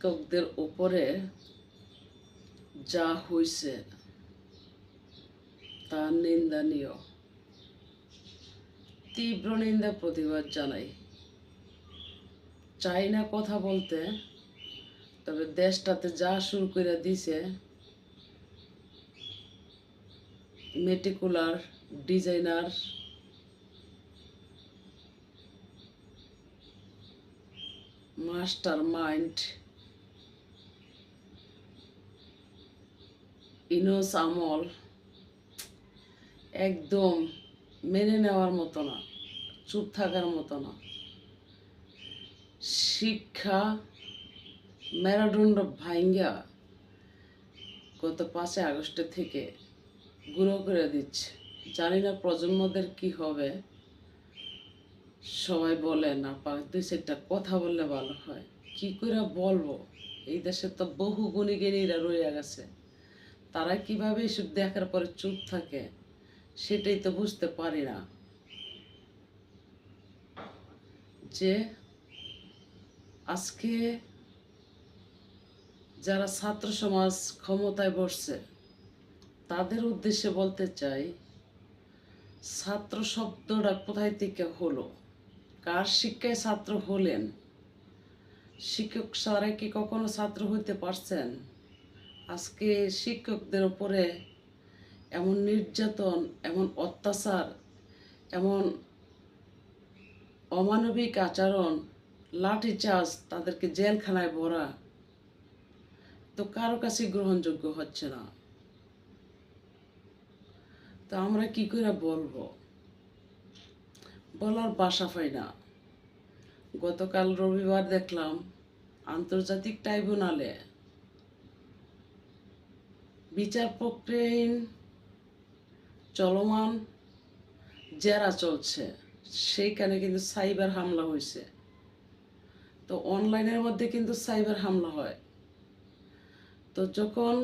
শিক্ষকদের উপরে যা হয়েছে তা নিন্দনীয়। তীব্র নিন্দা প্রতিবাদ জানাই। চাই না কথা বলতে, তবে দেশটাতে যা শুরু করে দিছে, মেটিকুলার ডিজাইনার মাস্টার মাইন্ড ইনোস আমল একদম মেনে নেওয়ার মতো না, চুপ থাকার মতো না। শিক্ষা মেরুদণ্ড ভাঙ্গা গত 5 আগস্ট থেকে গুঁড়ো করে দিচ্ছে। জানি না প্রজন্মদের কি হবে। সবাই বলে না, 2-4টা কথা বললে ভালো হয়। কি করে বলবো? এই দেশে তো বহু গুণী জ্ঞানীরা রয়ে গেছে, তারা কিভাবে এসব দেখার পরে চুপ থাকে সেটাই তো বুঝতে পারি না। যে আজকে যারা ছাত্র সমাজ ক্ষমতায় বসছে তাদের উদ্দেশ্যে বলতে চাই, ছাত্র শব্দটা কোথায় থেকে হলো? কার শিক্ষায় ছাত্র হলেন? শিক্ষক স্যারে কি কখনো ছাত্র হইতে পারছেন? আজকে শিক্ষকদের উপরে এমন নির্যাতন, এমন অত্যাচার, এমন অমানবিক আচরণ, লাঠিচার্জ, তাদেরকে জেলখানায় ভরা, তো কারো কাছে গ্রহণযোগ্য হচ্ছে না। তো আমরা কি করে বলবো? বলার ভাষা পাই না। গতকাল রবিবার দেখলাম আন্তর্জাতিক ট্রাইব্যুনালে বিচার প্রক্রিয়াহীন চলমান জেরা চলছে, সেইখানে কিন্তু সাইবার হামলা হয়েছে। তো অনলাইনের মধ্যে কিন্তু সাইবার হামলা হয়। তো যখন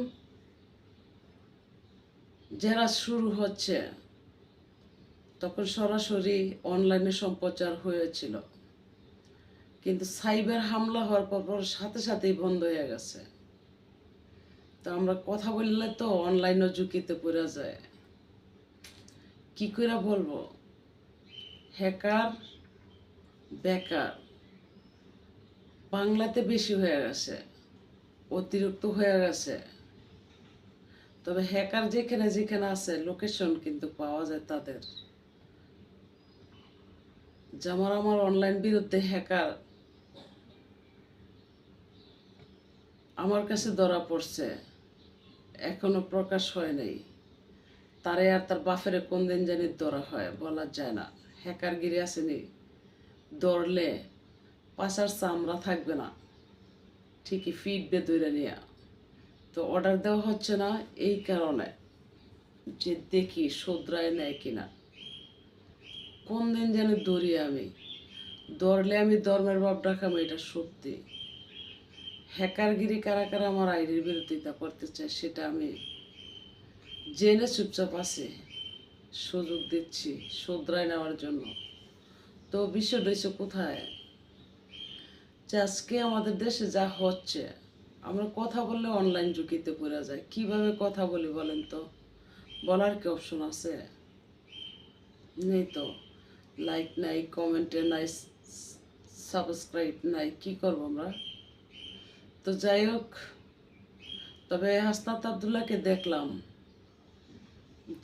জেরা শুরু হচ্ছে তখন সরাসরি অনলাইনে সম্প্রচার হয়েছিল, কিন্তু সাইবার হামলা হওয়ার পর সাথে সাথেই বন্ধ হয়ে গেছে। তো আমরা কথা বললে তো অনলাইনও ঝুঁকিতে পড়ে যায়। কি করে বলবো? হ্যাকার বেকার বাংলাতে বেশি হয়ে গেছে, অতিরিক্ত হয়ে গেছে। তবে হ্যাকার যেখানে যেখানে আছে লোকেশন কিন্তু পাওয়া যায় তাদের। যেমন আমার অনলাইন বিরুদ্ধে হ্যাকার আমার কাছে ধরা পড়ছে, এখনো প্রকাশ হয় নাই। তারে আর তার বাপেরে কোন দিন জানি ধরা হয় বলা যায় না। হ্যাকারগিরি আসেনি, ধরলে পাশার চামড়া থাকবে না, ঠিকই ফিটবে দৈরা নিয়ে। তো অর্ডার দেওয়া হচ্ছে না এই কারণে যে দেখি শোধরায় নেয় কিনা। কোন দিন যেন ধরি আমি, ধরলে আমি ধর্মের বাপ ডাকাম, এটা সত্যি। হ্যাকারগিরি কারা কারা আমার আইডির বিরোধিতা করতে চায় সেটা আমি জেনে চুপচাপ আছি, সুযোগ দিচ্ছি শোধরায় নেওয়ার জন্য। তো বিষয়টা হচ্ছে কোথায়, যে আজকে আমাদের দেশে যা হচ্ছে, আমরা কথা বললে অনলাইন ঝুঁকিতে পড়ে যায়। কিভাবে কথা বলি বলেন তো? বলার কি অপশন আছে? নেই তো। লাইক নাই, কমেন্টে নাই, সাবস্ক্রাইব নাই, কি করবো আমরা? তো যাই হোক, তবে হাসনাত আবদুল্লাহকে দেখলাম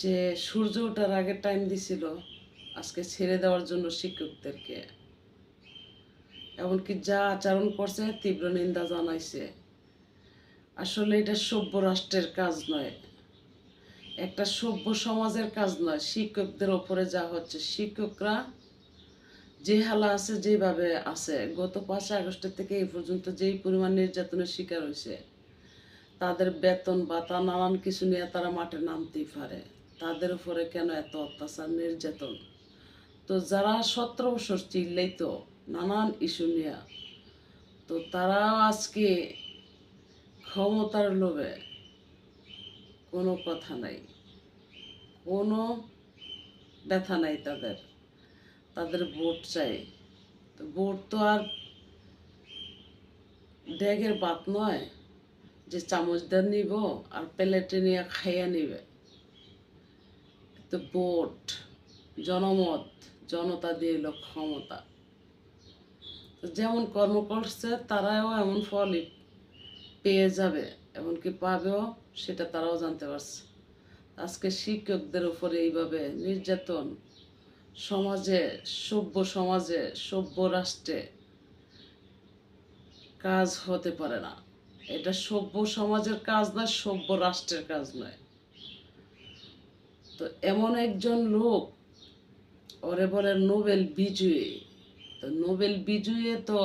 যে সূর্য ওঠার আগে টাইম দিছিল আজকে ছেড়ে দেওয়ার জন্য শিক্ষকদেরকে। এমনকি যা আচরণ করছে তীব্র নিন্দা জানাইছে। আসলে এটা সভ্য রাষ্ট্রের কাজ নয়, একটা সভ্য সমাজের কাজ নয়। শিক্ষকদের ওপরে যা হচ্ছে, শিক্ষকরা যে হালা আছে, যেভাবে আছে, গত 5 আগস্টের থেকে এই পর্যন্ত যেই পরিমাণ নির্যাতনের শিকার হয়েছে, তাদের বেতন ভাতা নানান কিছু নিয়ে তারা মাঠে নামতেই পারে। তাদের উপরে কেন এত অত্যাচার নির্যাতন? তো যারা 17 বছর চিল্লাইতো নানান ইস্যু নিয়ে, তো তারাও আজকে ক্ষমতার লোভে কোনো কথা নাই, কোনো ব্যথা নাই তাদের। তাদের ভোট চাই। তো ভোট তো আর ড্যাগের ভাত নয় যে চামচ দিয়ে নিব আর প্লেটে নিয়ে খাইয়া নিবে। তো ভোট, জনমত, জনতা দিয়ে এলো ক্ষমতা। তো যেমন কর্ম করছে তারাও এমন ফলই পেয়ে যাবে, এমনকি পাবেও, সেটা তারাও জানতে পারছে। আজকে শিক্ষকদের উপরে এইভাবে নির্যাতন সমাজে, সভ্য সভ্য রাষ্ট্রে কাজ হতে পারে না। এটা সভ্য সমাজের কাজ নয়, সভ্য রাষ্ট্রের কাজ নয়। তো এমন একজন লোক, ওরে বলে নোবেল বিজয়ী। তো নোবেল বিজয়ী তো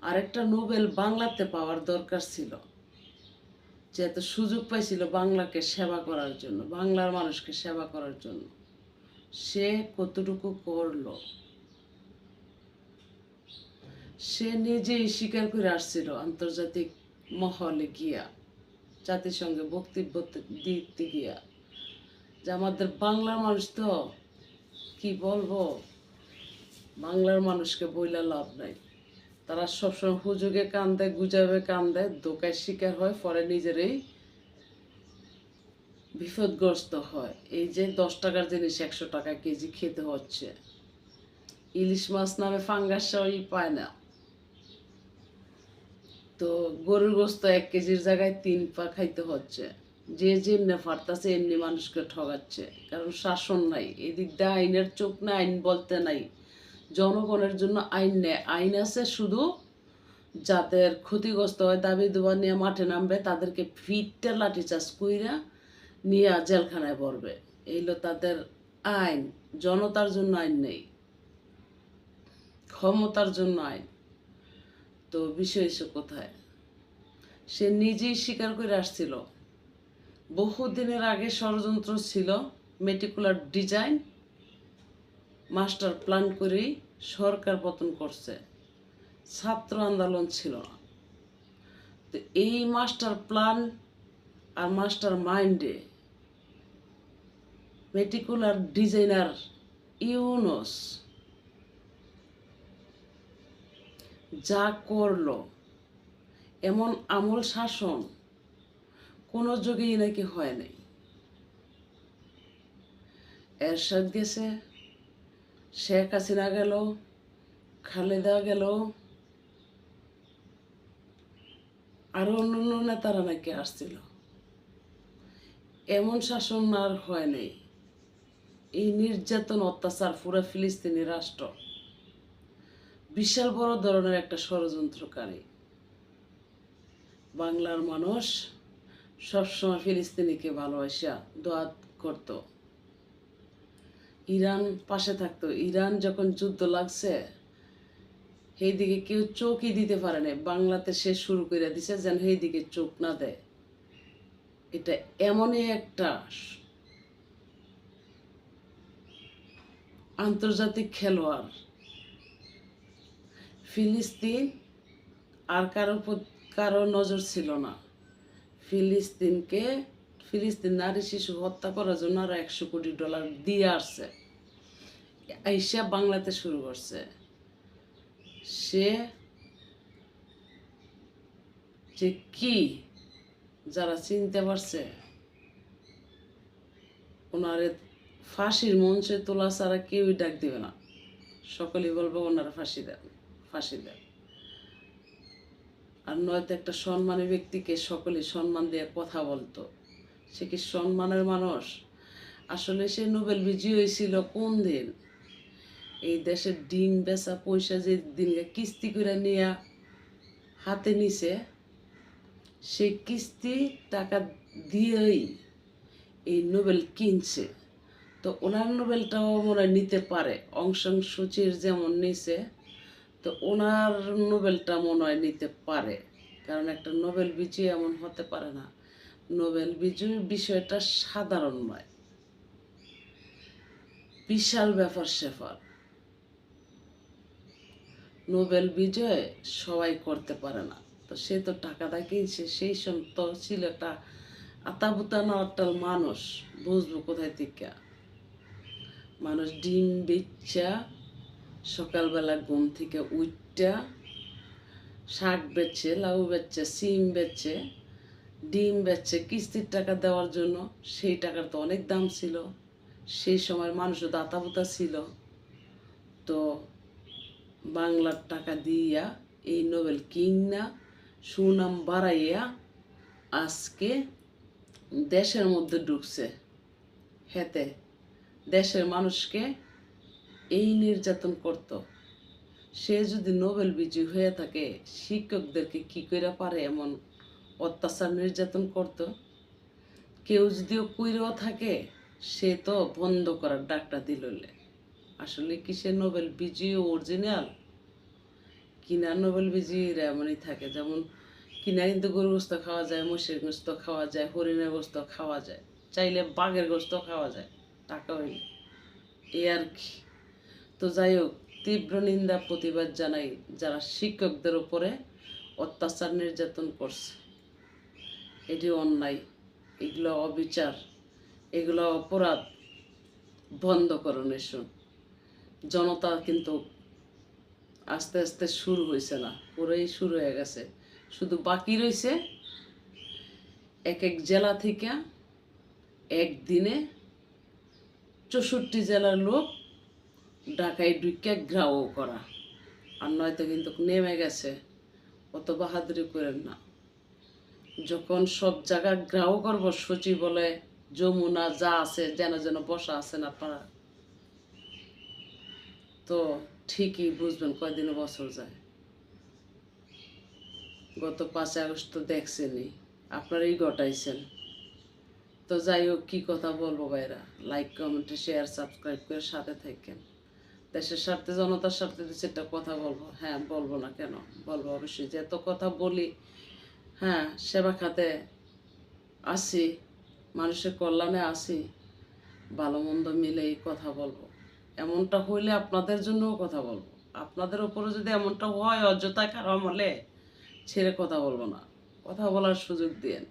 আরেকটা নোবেল বাংলাতে পাওয়ার দরকার ছিল, যে এত সুযোগ পাইছিল বাংলাকে সেবা করার জন্য, বাংলার মানুষকে সেবা করার জন্য। সে কতটুকু করলো সে নিজেই স্বীকার করে আসছিল আন্তর্জাতিক মহলে গিয়া, জাতিসংঘে বক্তব্য দিতে গিয়া, যে আমাদের বাংলার মানুষ তো কি বলবো, বাংলার মানুষকে বইলা লাভ নাই। তারা সবসময় হুজুগে কান দেয়, গুজাবে কান দেয়, ধোকায় শিকার হয়, পরে নিজেরই বিপদগ্রস্ত হয়। এই যে 10 টাকার জিনিস 100 টাকা কেজি খেতে হচ্ছে, ইলিশ মাছ নামে ফাঙ্গাসই পায় না। তো গরুর গোস্ত 1 কেজির জায়গায় 3 পা খাইতে হচ্ছে। যে যেমনি ফারতাছে এমনি মানুষকে ঠগাচ্ছে, কারণ শাসন নাই। এদিক দিয়ে আইনের চোখ না, আইন বলতে নাই। জনগণের জন্য আইন নেই, আইন আছে শুধু যাদের ক্ষতিগ্রস্ত হয়, দাবি দুবা নিয়ে মাঠে নামবে, তাদেরকে ফিটটা লাঠিচার্জ কইরা নিয়ে জেলখানায় পড়বে। এইলো তাদের আইন। জনতার জন্য আইন নেই, ক্ষমতার জন্য আইন। তো বিষয় এসে কোথায়, সে নিজেই স্বীকার করে আসছিল বহুদিনের আগে ষড়যন্ত্র ছিল, মেটিকুলার ডিজাইন, মাস্টার প্ল্যান করেই সরকার পতন করছে। ছাত্র আন্দোলন ছিল না। তো এই মাস্টার প্ল্যান আর মাস্টার মাইন্ডে মেটিকুলার ডিজাইনার ইউনুস যা করলো, এমন আমল শাসন কোনো যুগেই নাকি হয় নাই। এরশাদ গেছে, শেখ হাসিনা গেল, খালেদা গেল, আরো অন্যান্য নেতারা নাকি আসছিল। এমন শাসন আর হয় নাই। এই নির্যাতন, অত্যাচার, পুরো ফিলিস্তিনি রাষ্ট্র বিশাল বড় ধরনের একটা ষড়যন্ত্রকারী। বাংলার মানুষ সবসময় ফিলিস্তিনিকে ভালোবাসা দোয়া করত, ইরান পাশে থাকতো। ইরান যখন যুদ্ধ লাগছে, সেই দিকে কেউ চোখই দিতে পারে না। বাংলাতে সে শুরু করে দিছে যেন সেই দিকে চোখ না দেয়। এটা এমনই একটা আন্তর্জাতিক খেলোয়াড়। ফিলিস্তিন আর কারো নজর ছিল না। ফিলিস্তিন নারী শিশু হত্যা করার জন্য আরো $100 কোটি দিয়ে আসছে, আইসা বাংলাতে শুরু করছে। সে যে কি, যারা চিনতে পারছে, ওনারে ফাঁসির মঞ্চে তোলা ছাড়া কেউই ডাক দিবে না। সকলেই বলবো ওনারা ফাঁসি দেন, ফাঁসি দেন। আর নয়তো একটা সম্মানী ব্যক্তিকে সকলে সম্মান দিয়ে কথা বলতো। সে কি সম্মানের মানুষ? আসলে সে নোবেল বিজয়ী হয়েছিল কোন দিন? এই দেশের ডিম বেচা পয়সা যে দিনকে কিস্তি করে নিয়ে হাতে নিছে, সেই কিস্তি টাকা দিয়েই এই নোবেল কিনছে। তো ওনার নোবেলটাও মনে হয় নিতে পারে, অং সান সুচির যেমন নিছে, তো ওনার নোবেলটা মনে হয় নিতে পারে। কারণ একটা নোবেল বিজয়ী এমন হতে পারে না। নোবেল বিজয়ীর বিষয়টা সাধারণ নয়, বিশাল ব্যাপার স্যাপার। নোবেল বিজয় সবাই করতে পারে না। তো সে তো টাকাটা কিনছে, সেই তো ছিল একটা আতাবুতা নটাল মানুষ, বুঝবো কোথায় থেকে। মানুষ ডিম বেচা, সকালবেলা ঘুম থেকে উঠটা শাক বেচছে, লাউ বেচছে, সিম বেচছে, ডিম বেচছে কিস্তির টাকা দেওয়ার জন্য। সেই টাকার তো অনেক দাম ছিল, সেই সময় মানুষও দাতাবুতা ছিল। তো বাংলার টাকা দিয়া এই নোবেল কিনা সুনাম বাড়াইয়া আজকে দেশের মধ্যে ঢুকছে। হেতে দেশের মানুষকে এই নির্যাতন করত। সে যদি নোবেল বিজয়ী হয়ে থাকে, শিক্ষকদেরকে কি করে পারে এমন অত্যাচার নির্যাতন করত? কেউ যদিও কইরেও থাকে, সে তো বন্ধ করার ডাকটা দিললে। আসলে কি সে নোবেল বিজয়ী অরিজিনাল, কিনা নোবেল বিজয়ীরা এমনই থাকে। যেমন কিনা কিন্তু গরুর গোস্ত খাওয়া যায়, মহিষের গোস্ত খাওয়া যায়, হরিণের গোস্ত খাওয়া যায়, চাইলে বাঘের গোস্ত খাওয়া যায় টাকা হইলে, এই আর কি। তো যাই হোক, তীব্র নিন্দা প্রতিবাদ জানাই যারা শিক্ষকদের উপরে অত্যাচার নির্যাতন করছে। এটি অন্যায়, এগুলো অবিচার, এগুলো অপরাধ। বন্ধ করুন এসব। জনতা কিন্তু আস্তে আস্তে শুরু হয়েছে না, পুরোই শুরু হয়ে গেছে। শুধু বাকি রয়েছে এক এক জেলা থেকে একদিনে 64 জেলার লোক ঢাকায় ঢুকে ঘ্রাও করা। আর নয়তো কিন্তু নেমে গেছে। অত বাহাদুরি করেন না। যখন সব জায়গা ঘ্রাও করব, সচিব বলে যমুনা যা আছে যেন যেন বসা আছেন আপনারা, তো ঠিকই বুঝবেন কয়দিনে বছর যায়। গত 5 আগস্ট তো দেখছেনই, আপনারাই ঘটাইছেন। তো যাই হোক, কী কথা বলবো ভাইরা, লাইক কমেন্টে শেয়ার সাবস্ক্রাইব করে সাথে থাকেন। দেশের স্বার্থে জনতার স্বার্থে সেটা কথা বলবো, হ্যাঁ বলবো না কেন, বলবো অবশ্যই। যে এত কথা বলি, হ্যাঁ সেবা খাতে আসি, মানুষের কল্যাণে আসি, ভালো মন্দ মিলেই কথা বলবো। এমনটা হইলে আপনাদের জন্যও কথা বলবো। আপনাদের উপরে যদি এমনটা হয় অযথা কারো আমলে, ছেড়ে কথা বলবো না, কথা বলার সুযোগ দিয়েন।